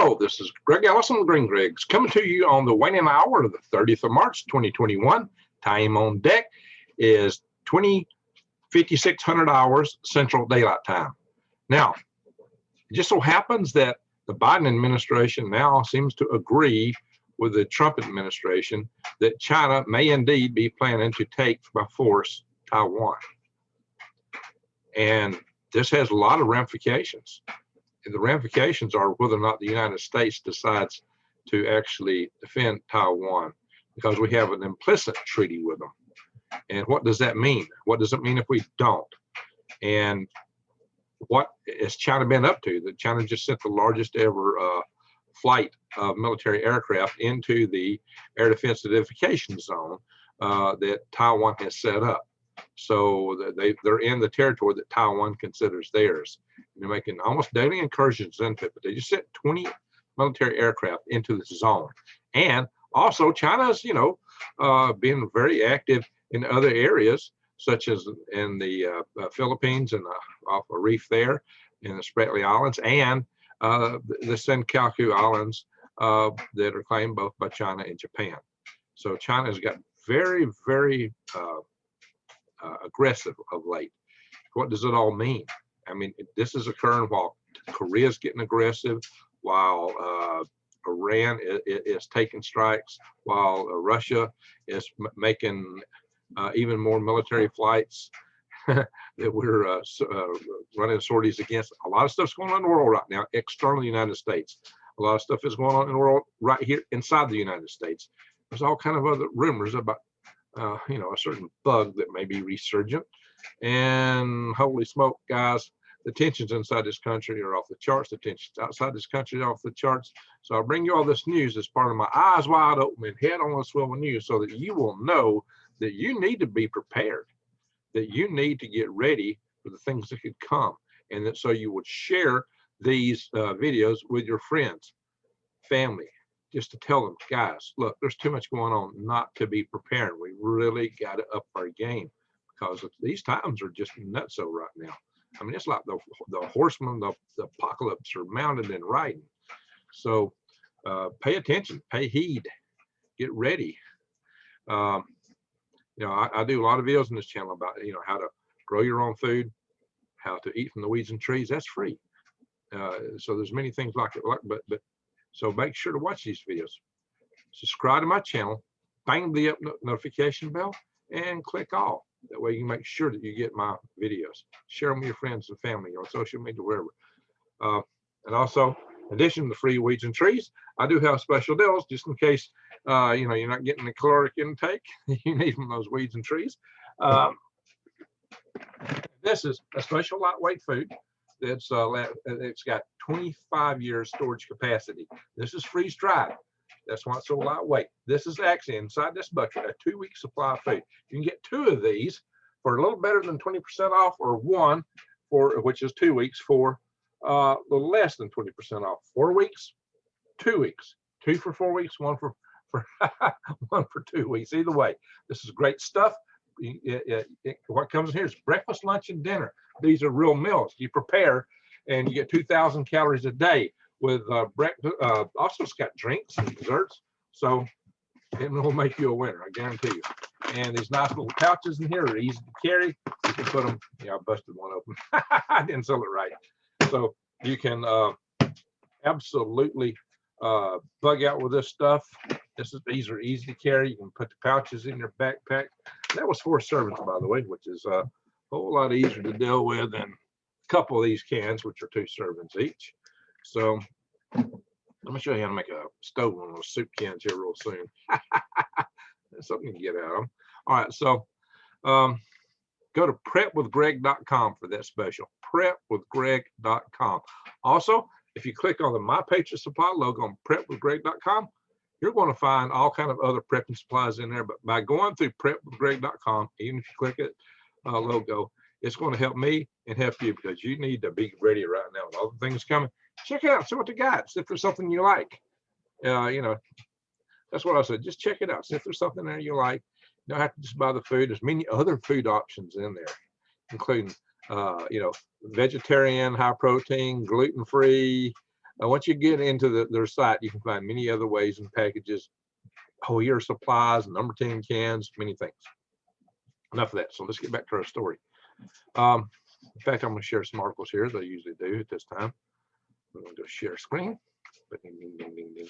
Oh, this is Greg Allison, Green Greg's, coming to you on the waning hour of the 30th of March, 2021. Time on deck is 5,600 hours Central Daylight Time. Now, it just so happens that the Biden administration now seems to agree with the Trump administration that China may indeed be planning to take by force Taiwan. And this has a lot of ramifications. And the ramifications are whether or not the United States decides to actually defend Taiwan, because we have an implicit treaty with them. And what does that mean? What does it mean if we don't? And what has China been up to? That China just sent the largest ever flight of military aircraft into the air defense identification zone that Taiwan has set up. So they're in the territory that Taiwan considers theirs. And they're making almost daily incursions into it, but they just sent 20 military aircraft into this zone. And also China's, being very active in other areas, such as in the Philippines and off a reef there in the Spratly Islands, and the Senkaku Islands that are claimed both by China and Japan. So China has got very, very aggressive of late. What does it all mean? I mean, this is occurring while Korea's getting aggressive, while Iran is taking strikes, while Russia is making even more military flights that we're running sorties against. A lot of stuff's going on in the world right now, external to the United States. A lot of stuff is going on in the world right here inside the United States. There's all kind of other rumors about a certain bug that may be resurgent. And holy smoke, guys, the tensions inside this country are off the charts. The tensions outside this country are off the charts. So I'll bring you all this news as part of my eyes wide open and head on a swivel news, so that you will know that you need to be prepared, that you need to get ready for the things that could come, and that so you would share these videos with your friends, family, just to tell them, guys, look, there's too much going on not to be prepared. We really got to up our game, because these times are just nutso right now. I mean, it's like the horsemen, the apocalypse are mounted and riding. So pay attention, pay heed, get ready. I do a lot of videos on this channel about, how to grow your own food, how to eat from the weeds and trees. That's free. So there's many things like it, but so make sure to watch these videos. Subscribe to my channel, bang the notification bell, and click all. That way you can make sure that you get my videos. Share them with your friends and family on social media, wherever. And also, in addition to the free weeds and trees, I do have special deals just in case you're not getting the caloric intake you need from those weeds and trees. This is a special lightweight food that's it's got 25 years storage capacity. This is freeze dried. That's why it's so lightweight. This is actually inside this bucket a 2-week supply of food. You can get 2 of these for a little better than 20% off, or 1 which is 2 weeks for a little less than 20% off. 4 weeks, 2 weeks, 2 for 4 weeks, 1 for 1 for 2 weeks. Either way, this is great stuff. What comes in here is breakfast, lunch, and dinner. These are real meals you prepare, and you get 2,000 calories a day with breakfast. Also, it's got drinks and desserts, so it will make you a winner, I guarantee you. And these nice little pouches in here are easy to carry. You can put them. I busted one open. I didn't sell it right. So you can absolutely bug out with this stuff. These are easy to carry. You can put the pouches in your backpack. That was 4 servings, by the way, which is a whole lot easier to deal with than a couple of these cans, which are 2 servings each. So let me show you how to make a stove on those soup cans here real soon. That's something you can get out of them. All right, so go to prepwithgreg.com for that special. Prepwithgreg.com. Also, if you click on the My Patriot Supply logo on prepwithgreg.com, you're going to find all kind of other prepping supplies in there. But by going through prepwithgreg.com, even if you click it logo, it's going to help me and help you, because you need to be ready right now with all the things coming. Check it out, see what they got, see if there's something you like. That's what I said, just check it out, see if there's something there you like. You don't have to just buy the food. There's many other food options in there, including vegetarian, high protein, gluten-free, Once you get into their site, you can find many other ways and packages, whole year supplies, number 10 cans, many things. Enough of that. So let's get back to our story. In fact, I'm going to share some articles here, as I usually do at this time. I'm going to go share screen. Ding, ding, ding, ding, ding.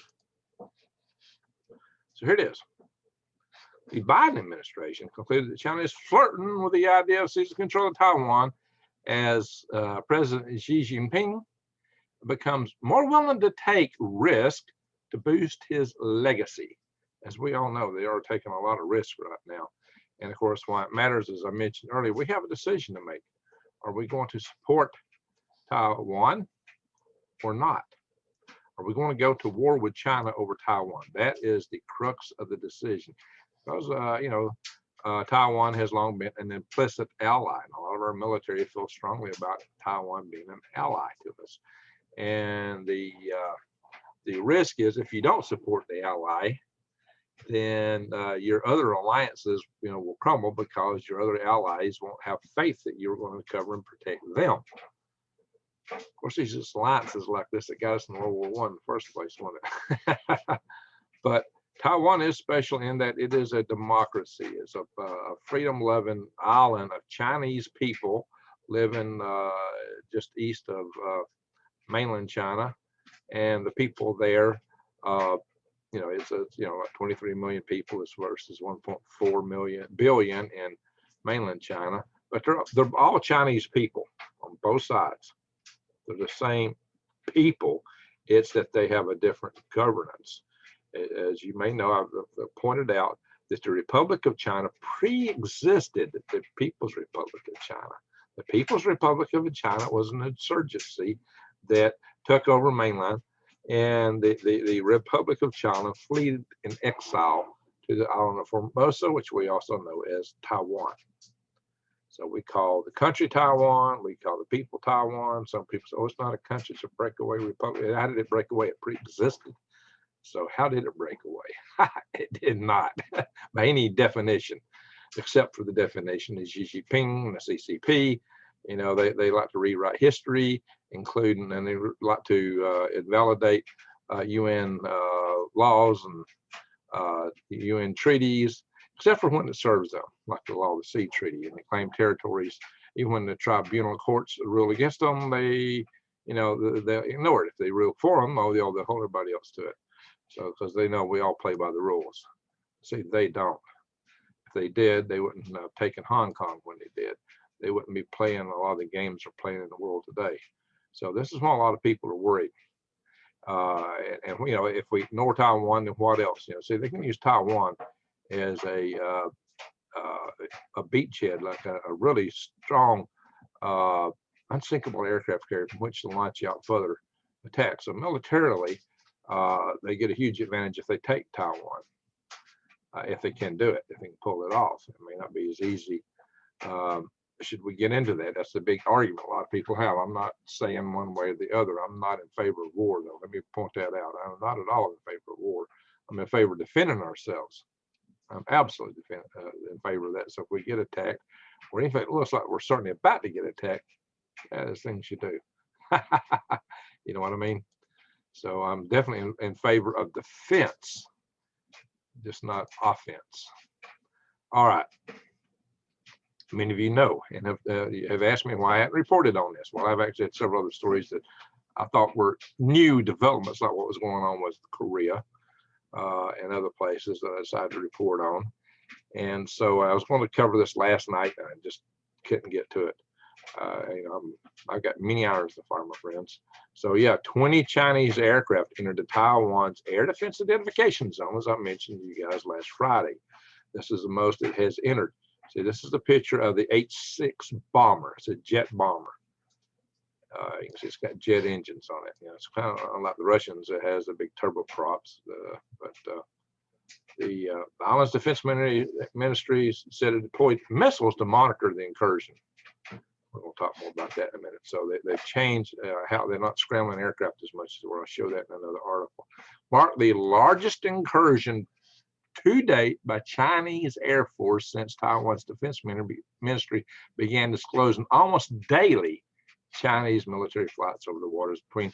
So here it is. The Biden administration concluded that China is flirting with the idea of seizing control of Taiwan as President Xi Jinping becomes more willing to take risk to boost his legacy. As we all know, they are taking a lot of risk right now. And of course, why it matters, as I mentioned earlier, we have a decision to make. Are we going to support Taiwan or not? Are we going to go to war with China over Taiwan? That is the crux of the decision. Because, Taiwan has long been an implicit ally. And a lot of our military feel strongly about Taiwan being an ally to us. And the risk is, if you don't support the ally, then your other alliances, will crumble because your other allies won't have faith that you're going to cover and protect them. Of course, these alliances like this that got us in World War I in the first place, wasn't it? But Taiwan is special in that it is a democracy. It's a freedom-loving island of Chinese people living just east of mainland China, and the people there, it's like 23 million people versus 1.4 billion in mainland China. But they're all Chinese people on both sides. They're the same people. It's that they have a different governance. As you may know, I've pointed out that the Republic of China pre-existed the People's Republic of China. The People's Republic of China was an insurgency that took over mainland, and the Republic of China fled in exile to the island of Formosa, which we also know as Taiwan. So we call the country Taiwan, we call the people Taiwan. Some people say, oh, it's not a country, it's a breakaway republic. How did it break away? It pre-existed. So how did it break away? It did not, by any definition, except for the definition of Xi Jinping and the CCP. They like to rewrite history, including, and they like to invalidate UN laws and UN treaties, except for when it serves them, like the Law of the Sea Treaty, and they claim territories. Even when the tribunal courts rule against them, they ignore it. If they rule for them, they'll hold everybody else to it. So, because they know we all play by the rules. See, they don't. If they did, they wouldn't have taken Hong Kong when they did. They wouldn't be playing a lot of the games they're playing in the world today. So this is why a lot of people are worried. And if we ignore Taiwan, then what else? See, they can use Taiwan as a beachhead, like a really strong, unsinkable aircraft carrier from which to launch out further attacks. So militarily, they get a huge advantage if they take Taiwan, if they can do it, if they can pull it off. It may not be as easy. Should we get into that? That's the big argument a lot of people have. I'm not saying one way or the other. I'm not in favor of war, though. Let me point that out. I'm not at all in favor of war. I'm in favor of defending ourselves. I'm absolutely in favor of that. So if we get attacked, or anything that looks like we're certainly about to get attacked, that's things you do. You know what I mean? So I'm definitely in favor of defense, just not offense. All right. Many of you know and have asked me why I hadn't reported on this. Well, I've actually had several other stories that I thought were new developments, like what was going on with Korea and other places that I decided to report on. And so I was going to cover this last night, and I just couldn't get to it. I've got many hours to fire, my friends. So yeah, 20 Chinese aircraft entered Taiwan's air defense identification zone, as I mentioned to you guys last Friday. This is the most it has entered. See, this is a picture of the H-6 bomber. It's a jet bomber. You can see it's got jet engines on it. It's kind of unlike the Russians. It has the big turboprops. The Island's Defense Ministry said it deployed missiles to monitor the incursion. We're going to talk more about that in a minute. So they've changed how they're not scrambling aircraft as much. So we're going to show that in another article. Marked the largest incursion to date by Chinese Air Force since Taiwan's Defense Ministry began disclosing almost daily Chinese military flights over the waters between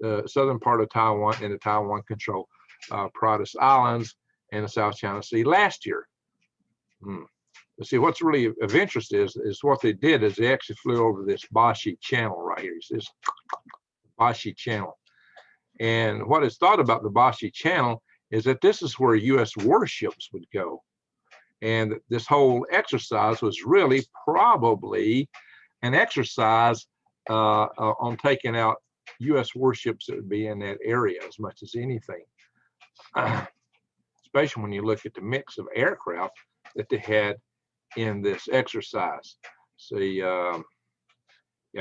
the southern part of Taiwan and the Taiwan control Protus Islands and the South China Sea last year. See, what's really of interest is what they did is they actually flew over this Bashi Channel right here. This Bashi Channel. And what is thought about the Bashi Channel is that this is where U.S. warships would go. And this whole exercise was really probably an exercise on taking out U.S. warships that would be in that area as much as anything. Especially when you look at the mix of aircraft that they had in this exercise. See, yeah,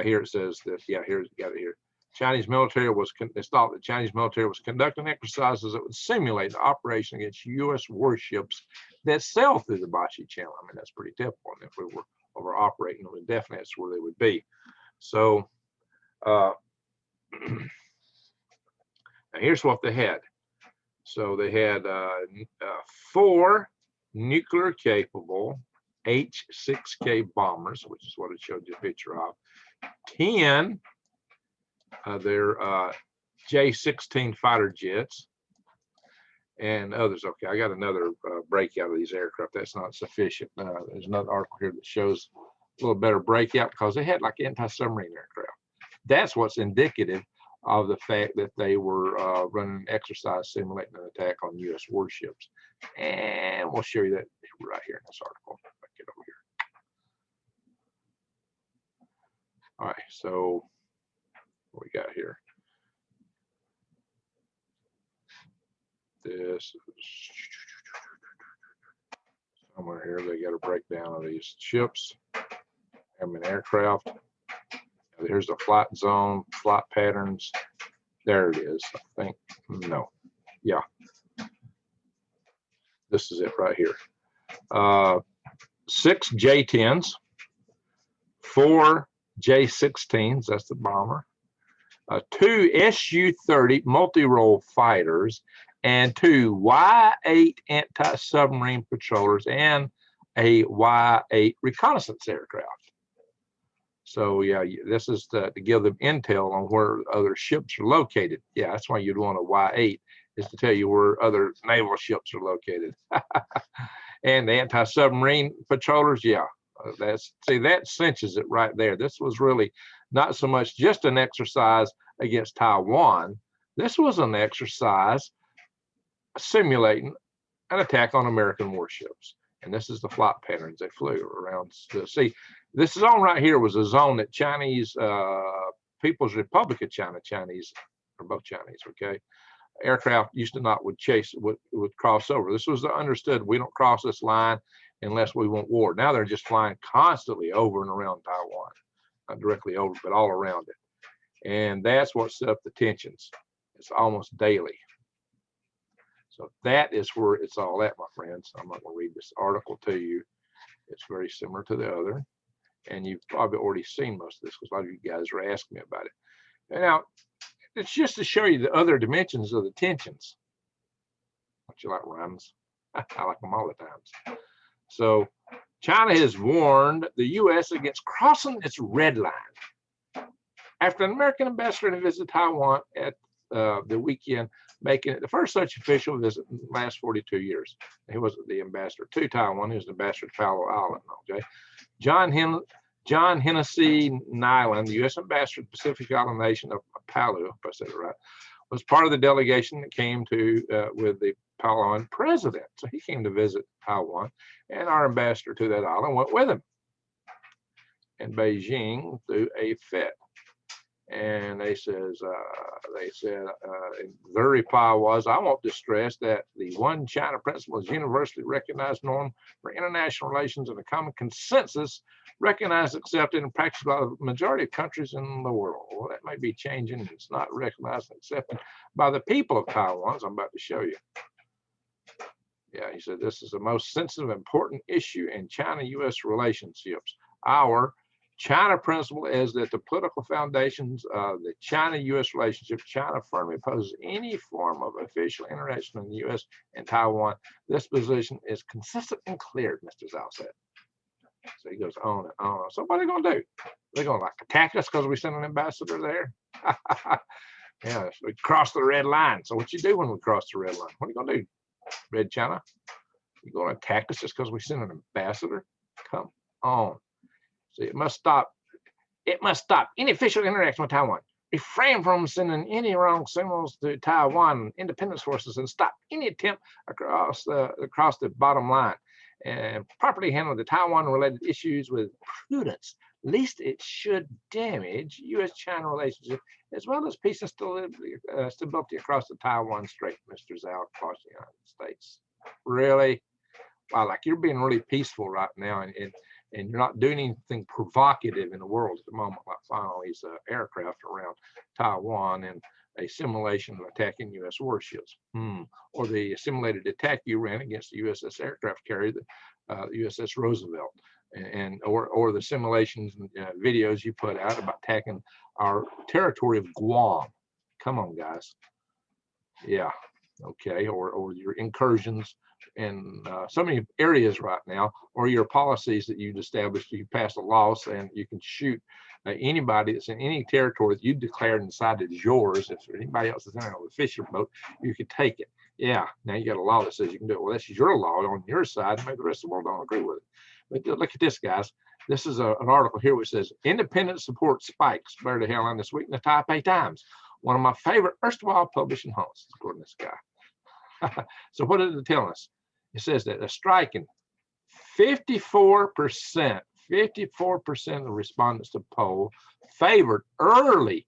here it says that, yeah, here's got it here. Chinese military was, it's thought that Chinese military was conducting exercises that would simulate the operation against U.S. warships that sail through the Bashi Channel. I mean, that's pretty typical. And if we were over operating them, definitely that's where they would be. So now here's what they had. So they had 4 nuclear capable H-6K bombers, which is what it showed you a picture of, 10 their J-16 fighter jets, and others. Okay, I got another breakout of these aircraft. That's not sufficient. There's another article here that shows a little better breakout because they had like anti-submarine aircraft. That's what's indicative of the fact that they were running an exercise simulating an attack on U.S. warships. And we'll show you that right here in this article. Get over here. All right, so what we got here? This is somewhere here. They got a breakdown of these ships, having aircraft. Here's the flight zone, flight patterns. There it is. I think, no, yeah. This is it right here. 6 J-10s, 4 J-16s, that's the bomber, 2 Su-30 multi-role fighters, and 2 Y-8 anti-submarine patrollers, and a Y-8 reconnaissance aircraft. So yeah, this is to give them intel on where other ships are located. Yeah, that's why you'd want a Y-8, is to tell you where other naval ships are located. And the anti-submarine patrollers, yeah, that cinches it right there. This was really not so much just an exercise against Taiwan. This was an exercise simulating an attack on American warships. And this is the flight patterns they flew around. See, this zone right here was a zone that Chinese, People's Republic of China, Chinese, or both Chinese, okay, aircraft used to not would chase, would cross over. This was understood. We don't cross this line unless we want war. Now they're just flying constantly over and around Taiwan, not directly over, but all around it. And that's what set up the tensions. It's almost daily. So that is where it's all at, my friends. I'm not going to read this article to you. It's very similar to the other. And you've probably already seen most of this because a lot of you guys are asking me about it. And now, it's just to show you the other dimensions of the tensions. Don't you like rhymes? I like them all the times. So China has warned the U.S. against crossing its red line after an American ambassador to visit Taiwan at the weekend, making it the first such official visit in the last 42 years. He wasn't the ambassador to Taiwan, he was the ambassador to Palo Island. Okay, John Hennessy Nyland, the U.S. ambassador to the Pacific Island nation of Palau, if I said it right, was part of the delegation that came to with the Palauan president. So he came to visit Taiwan, and our ambassador to that island went with him. And Beijing threw a fit. And they said, their reply was, I want to stress that the one China principle is universally recognized norm for international relations and a common consensus recognized, accepted, and practiced by the majority of countries in the world. Well, that may be changing. It's not recognized and accepted by the people of Taiwan, as I'm about to show you. Yeah, he said, this is the most sensitive, important issue in China-U.S. relationships. Our China principle is that the political foundations of the China-U.S. relationship, China firmly opposes any form of official interaction in the U.S. and Taiwan. This position is consistent and clear, Mr. Zhao said. So he goes on and on. So what are they going to do? They're going to like attack us because we sent an ambassador there? Yeah, so we crossed the red line. So what you do when we cross the red line? What are you gonna do, Red China? You gonna attack us just because we sent an ambassador? Come on. So it must stop. It must stop any official interaction with Taiwan. Refrain from sending any wrong signals to Taiwan independence forces and stop any attempt across the bottom line. And properly handle the Taiwan-related issues with prudence, lest it should damage U.S.-China relationship as well as peace and stability across the Taiwan Strait, Mr. Zhao across the United States. Really? Wow, like you're being really peaceful right now, and you're not doing anything provocative in the world at the moment, like flying all these aircraft around Taiwan and a simulation of attacking U.S. warships, or the simulated attack you ran against the USS aircraft carrier, the USS Roosevelt, or the simulations and videos you put out about attacking our territory of Guam. Come on, guys. Yeah, okay, or your incursions in so many areas right now, or your policies that you've established. You pass a law saying you can shoot anybody that's in any territory that you declared and decided is yours. If anybody else is in on a fishing boat, you could take it. Yeah, now you got a law that says you can do it. Well, that's your law on your side. Maybe the rest of the world don't agree with it. But look at this, guys. This is an article here which says independent support spikes. Bear the headline this week in the Taipei Times. One of my favorite erstwhile publishing hosts, according to this guy. So what is it telling us? It says that a striking 54% of the respondents to poll favored early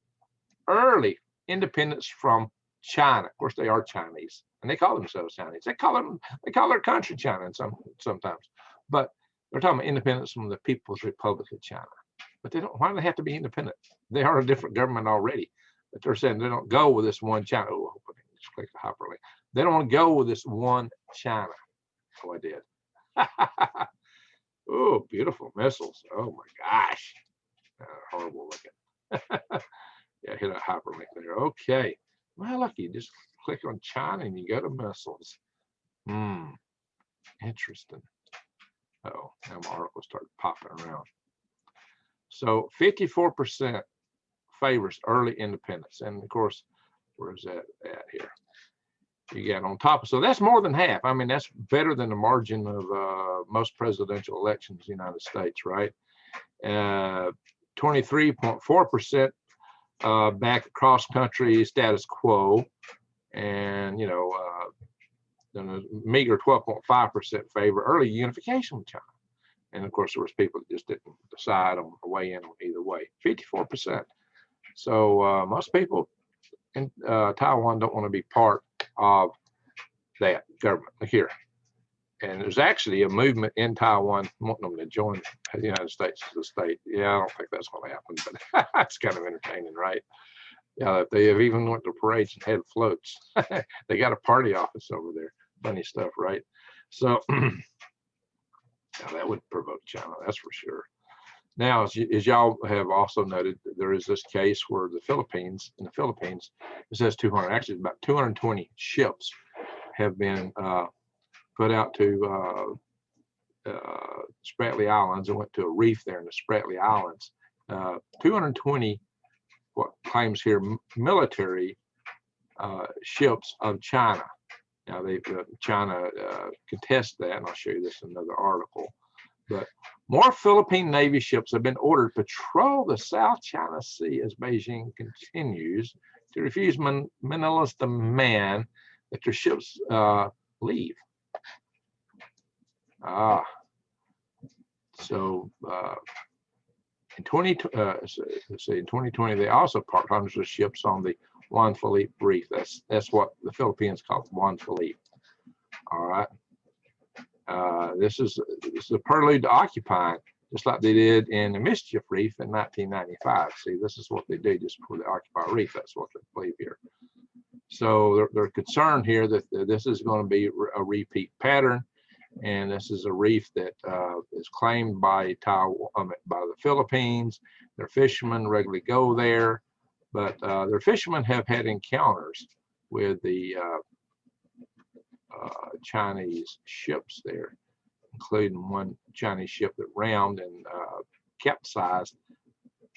independence from China. Of course, they are Chinese, and they call themselves Chinese. They call their country China sometimes, but they're talking about independence from the People's Republic of China. But they don't. Why do they have to be independent? They are a different government already. But they're saying they don't go with this one China. Oh, I hope I can just click the hyperlink. They don't want to go with this one China. Oh, I did. Oh, beautiful missiles. Oh my gosh. Horrible looking. Yeah, hit a hyperlink there. Okay. Well, look, you just click on China and you go to missiles. Interesting. Oh, now my article started popping around. So 54% favors early independence. And of course, where's that at here? You got on top. So that's more than half. I mean, that's better than the margin of most presidential elections in the United States, right? 23.4% back across country status quo, and then a meager 12.5% favor early unification with China. And of course, there was people that just didn't decide on the way in on either way. 54%. So most people in Taiwan don't want to be part of that government here. And there's actually a movement in Taiwan wanting them to join the United States as a state. Yeah, I don't think that's going to happen, but it's kind of entertaining, right? Yeah, they have even went to parades and had floats. They got a party office over there. Funny stuff, right? So yeah, that would provoke China, that's for sure. Now, as y'all have also noted, there is this case where in the Philippines, it says 200, actually about 220 ships have been put out to Spratly Islands and went to a reef there in the Spratly Islands. 220, what claims here, military ships of China. Now, China contests that, and I'll show you this in another article. But more Philippine Navy ships have been ordered to patrol the South China Sea as Beijing continues to refuse Manila's demand that their ships leave. So in 2020, they also parked hundreds of ships on the Juan Felipe Reef. That's what the Philippines call Juan Felipe. All right. This is a prelude to occupying, just like they did in the Mischief Reef in 1995. See, this is what they do just before they occupy Reef. That's what they believe here. So they're concerned here that this is going to be a repeat pattern, and this is a reef that is claimed by Taiwan, by the Philippines. Their fishermen regularly go there, but their fishermen have had encounters with the Chinese ships there, including one Chinese ship that rammed and capsized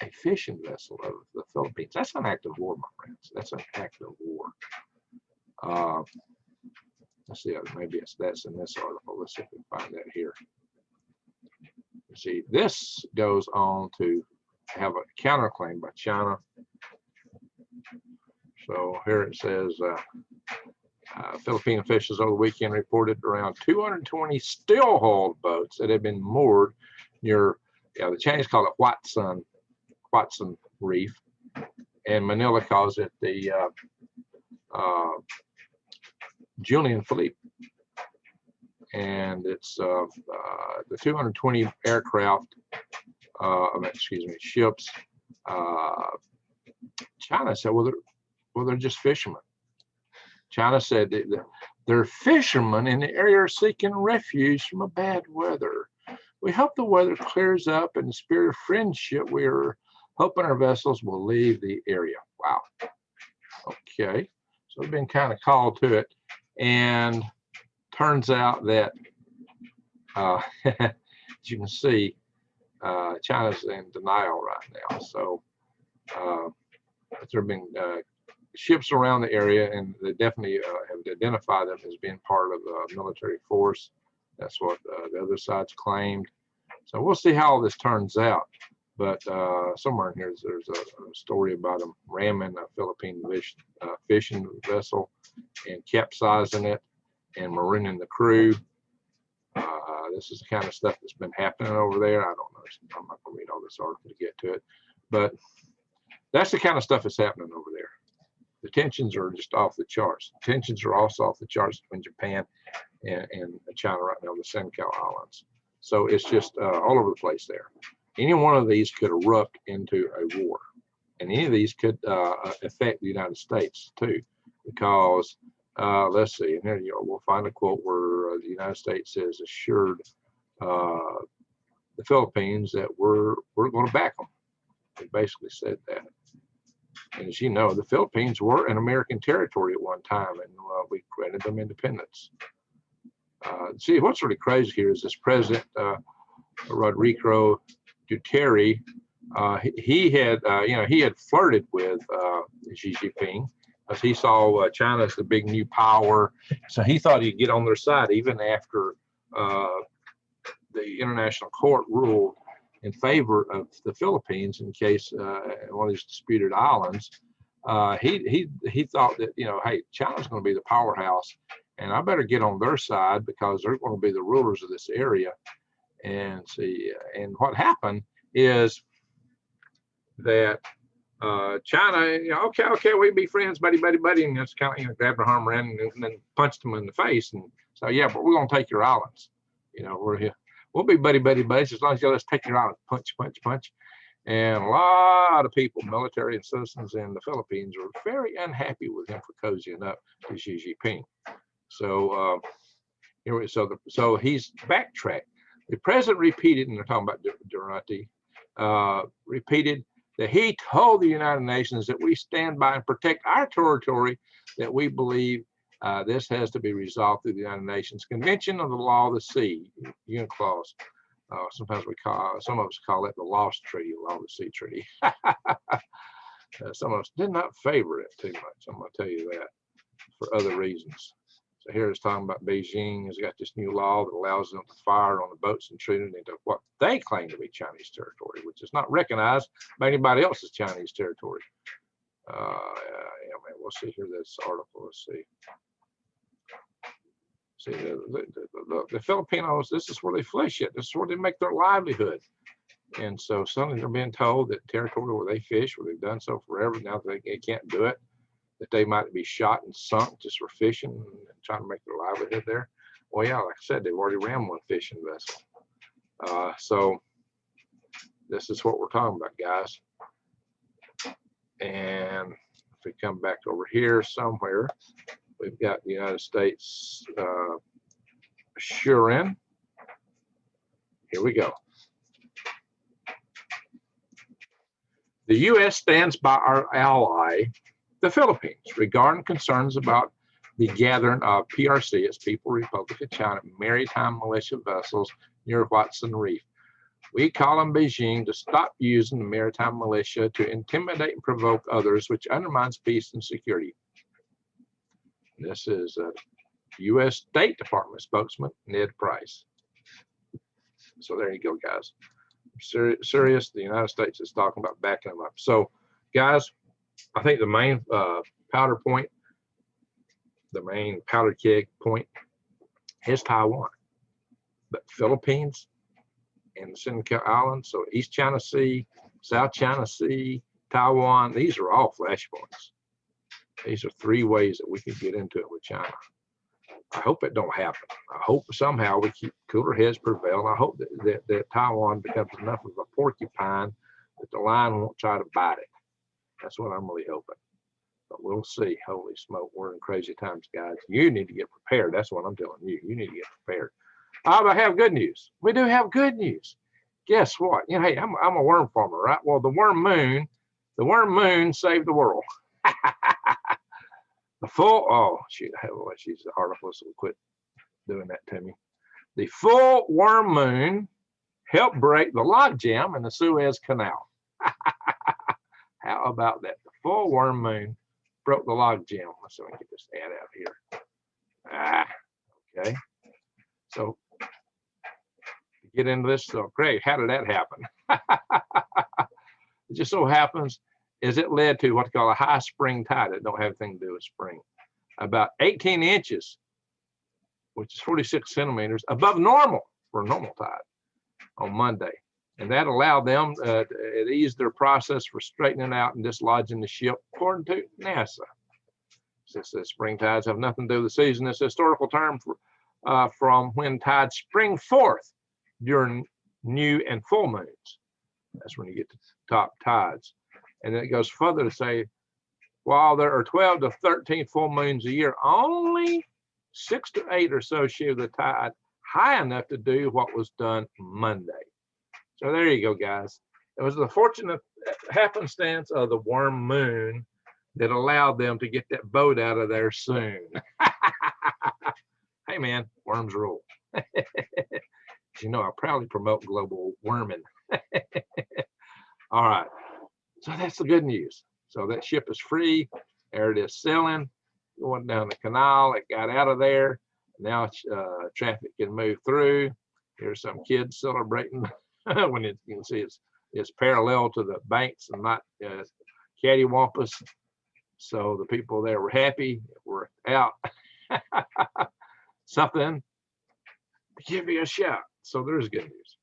a fishing vessel of the Philippines. That's an act of war, my friends. That's an act of war. Let's see, maybe that's in this article. Let's see if we can find that here. You see, this goes on to have a counterclaim by China. So here it says, Philippine officials over the weekend reported around 220 still-hauled boats that had been moored near, the Chinese call it Watson Reef, and Manila calls it the Julian Philippe. And it's the 220 aircraft, ships. China said, well, they're just fishermen. China said that they're fishermen in the area seeking refuge from a bad weather. We hope the weather clears up, and in the spirit of friendship, we are hoping our vessels will leave the area. Wow. Okay. So we've been kind of called to it. And turns out that, as you can see, China's in denial right now. So there have been ships around the area, and they definitely have identified them as being part of the military force. That's what the other side's claimed. So we'll see how all this turns out. But somewhere in here, there's a story about them ramming a Philippine fishing vessel and capsizing it and marooning the crew. This is the kind of stuff that's been happening over there. I don't know. I'm not going to read all this article to get to it. But that's the kind of stuff that's happening over there. The tensions are just off the charts. Tensions are also off the charts between Japan and China right now, the Senkaku Islands. So it's just all over the place there. Any one of these could erupt into a war. And any of these could affect the United States too, because let's see, and here you go, we'll find a quote where the United States has assured the Philippines that we're going to back them. They basically said that. And as you know, the Philippines were an American territory at one time, and we granted them independence. See, what's really crazy here is this President Rodrigo Duterte. He had flirted with Xi Jinping, because he saw China as the big new power. So he thought he'd get on their side even after the international court ruled in favor of the Philippines in case one of these disputed islands. He thought that, hey, China's going to be the powerhouse, and I better get on their side because they're going to be the rulers of this area. And see, and what happened is that China, okay, we be friends, buddy, and just kind of grabbed her arm around and then punched him in the face, and so yeah, but we're gonna take your islands. We're here. We'll be buddy as long as you let us take your islands. Punch. And a lot of people, military and citizens in the Philippines, are very unhappy with him for cozying up to Xi Jinping. So so he's backtracked. The president repeated, and they're talking about Durante, repeated that he told the United Nations that we stand by and protect our territory, that we believe this has to be resolved through the United Nations Convention of the Law of the Sea, UNCLOS. Sometimes some of us call it the Lost Treaty, Law of the Sea Treaty. Some of us did not favor it too much. I'm going to tell you that for other reasons. So here it's talking about Beijing has got this new law that allows them to fire on the boats and treat it into what they claim to be Chinese territory, which is not recognized by anybody else's Chinese territory. We'll see here this article. Let's see. See, the Filipinos, this is where they flesh it. This is where they make their livelihood. And so suddenly they're being told that territory where they fish, where they've done so forever, now they can't do it, that they might be shot and sunk just for fishing and trying to make their livelihood there. Well, yeah, like I said, they've already rammed one fishing vessel. So this is what we're talking about, guys. And if we come back over here somewhere, we've got the United States assuring. Here we go. The U.S. stands by our ally, the Philippines, regarding concerns about the gathering of PRC, its People Republic of China, maritime militia vessels near Watson Reef. We call on Beijing to stop using the maritime militia to intimidate and provoke others, which undermines peace and security. This is a U.S. State Department spokesman, Ned Price. So there you go, guys. Serious, the United States is talking about backing them up. So, guys, I think the main powder point, the main powder keg point is Taiwan. But Philippines and the Senkaku Islands, so East China Sea, South China Sea, Taiwan, these are all flashpoints. These are 3 ways that we can get into it with China. I hope it don't happen. I hope somehow we keep cooler heads prevail. I hope that Taiwan becomes enough of a porcupine that the lion won't try to bite it. That's what I'm really hoping. But we'll see. Holy smoke, we're in crazy times, guys. You need to get prepared. That's what I'm telling you. You need to get prepared. But I have good news. We do have good news. Guess what? You know, hey, I'm a worm farmer, right? Well, the worm moon saved the world. The full, oh, shoot, she's the article, so quit doing that to me. The full worm moon helped break the logjam in the Suez Canal. How about that? The full worm moon broke the logjam. Let's see if we can get this ad out here. Okay. So, to get into this, so Craig, how did that happen? It just so happens is it led to what they call a high spring tide that don't have anything to do with spring. About 18 inches, which is 46 centimeters above normal for a normal tide on Monday. And that allowed them, it eased their process for straightening out and dislodging the ship, according to NASA. Since the spring tides have nothing to do with the season, it's a historical term for, from when tides spring forth during new and full moons. That's when you get to top tides. And then it goes further to say, while there are 12 to 13 full moons a year, only 6 to 8 or so show the tide high enough to do what was done Monday. So there you go, guys. It was the fortunate happenstance of the worm moon that allowed them to get that boat out of there soon. Hey, man, worms rule. You know, I proudly promote global worming. All right. So that's the good news. So that ship is free. There it is sailing, going down the canal. It got out of there. Now traffic can move through. Here's some kids celebrating when you can see it's parallel to the banks and not cattywampus. So the people there were happy. We're out. Something to give you a shout. So there's good news.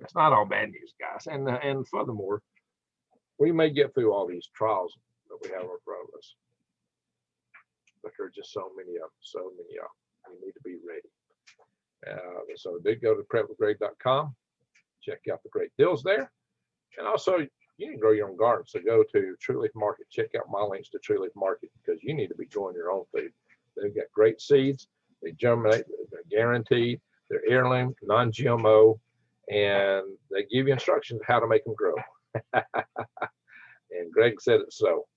It's not all bad news, guys. And furthermore, we may get through all these trials that we have in front of us, but there are just so many of them. We need to be ready. So did go to prepwithgreg.com, check out the great deals there, and also you can grow your own garden. So go to True Leaf Market, check out my links to True Leaf Market because you need to be growing your own food. They've got great seeds. They germinate. They're guaranteed. They're heirloom, non-GMO, and they give you instructions how to make them grow. And Greg said it so.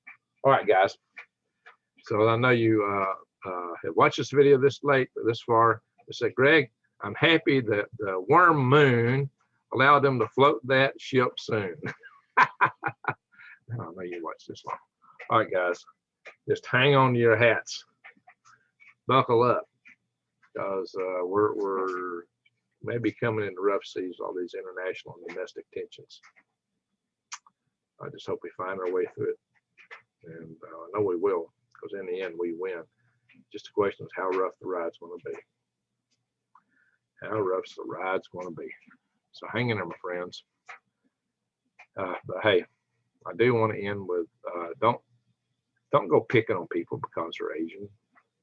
All right, guys. So I know you have watched this video this late, but this far. I said, Greg, I'm happy that the worm moon allowed them to float that ship soon. I know you watched this long. All right, guys. Just hang on to your hats. Buckle up, because we're maybe coming into rough seas, all these international and domestic tensions. I just hope we find our way through it. And I know we will, because in the end, we win. Just the question is how rough the ride's going to be. How rough's the ride's going to be. So hang in there, my friends. But hey, I do want to end with don't go picking on people because they're Asian.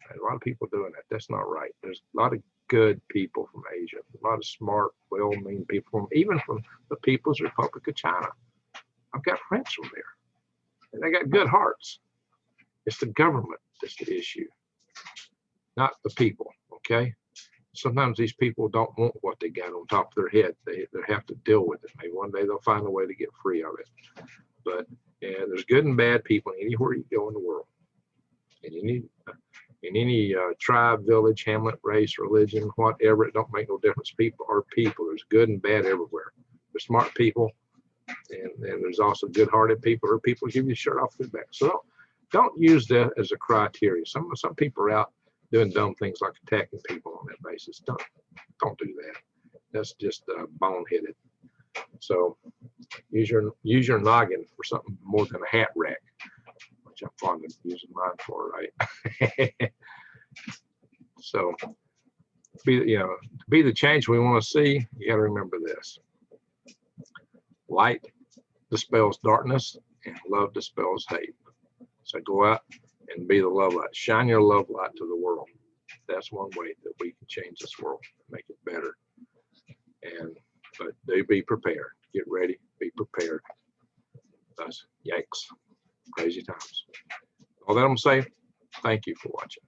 And a lot of people doing that. That's not right. There's a lot of good people from Asia. A lot of smart, well-meaning people, even from the People's Republic of China. I've got friends from there, and they got good hearts. It's the government that's the issue, not the people, okay? Sometimes these people don't want what they got on top of their head. They have to deal with it. Maybe one day they'll find a way to get free of it. But yeah, there's good and bad people anywhere you go in the world. And you need, in any tribe, village, hamlet, race, religion, whatever, it don't make no difference. People are people. There's good and bad everywhere. There's smart people, and there's also good-hearted people, or people give you shirt off feedback. So don't use that as a criteria. Some people are out doing dumb things like attacking people on that basis. Don't do that. That's just boneheaded. So use your noggin for something more than a hat rack, which I'm fond of using mine for, right? So to be the change we want to see, you got to remember this: light dispels darkness, and love dispels hate. So go out and be the love light. Shine your love light to the world. That's one way that we can change this world, make it better. But do be prepared. Get ready. Be prepared. Yikes. Crazy times. All that I'm saying. Thank you for watching.